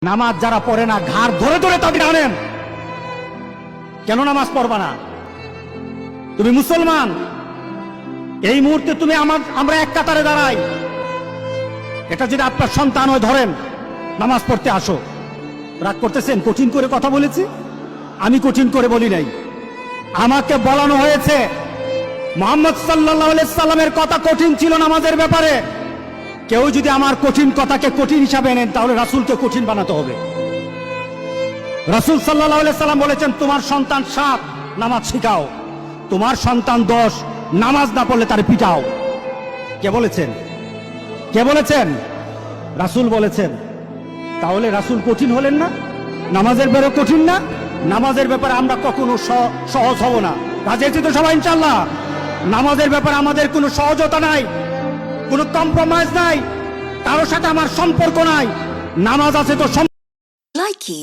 নামাজ যারা পড়ে না ঘাড় ধরে ধরে তাদের আনেন। কেন নামাজ পড়বা না? তুমি মুসলমান, এই মুহূর্তে তুমি আমরা এক কাতারে দাঁড়াই। এটা যদি আপনার সন্তান হয়, ধরেন নামাজ পড়তে আসো। রাগ করতেছেন? কঠিন করে কথা বলেছি? আমি কঠিন করে বলি নাই। আমাকে বলানো হয়েছে মুহাম্মদ সাল্লাল্লাহু আলাইহি সাল্লামের কথা কঠিন ছিল নামাজের ব্যাপারে। কেউ যদি আমার কঠিন কথাকে কঠিন হিসাবে নেন, তাহলে রাসূলকে কঠিন বানাতে হবে। রাসূল সাল্লাল্লাহু আলাইহি সাল্লাম বলেছেন, তোমার সন্তান 7 নামাজ শিখাও, তোমার সন্তান 10 নামাজ না পড়লে তার পিটাও। কে বলেছেন? কে বলেছেন? রাসূল বলেছেন। তাহলে রাসূল কঠিন হলেন না? নামাজের ব্যাপারে কঠিন না? নামাজের ব্যাপারে আমরা কখনো সহজ হব না। রাজি আছি তো সবাই ইনশাআল্লাহ? নামাজের ব্যাপারে আমাদের কোনো সহজতা নাই, কোনো কম্প্রোমাইজ নাই, কারোর সাথে আমার সম্পর্ক নাই। নামাজ আছে তো Likey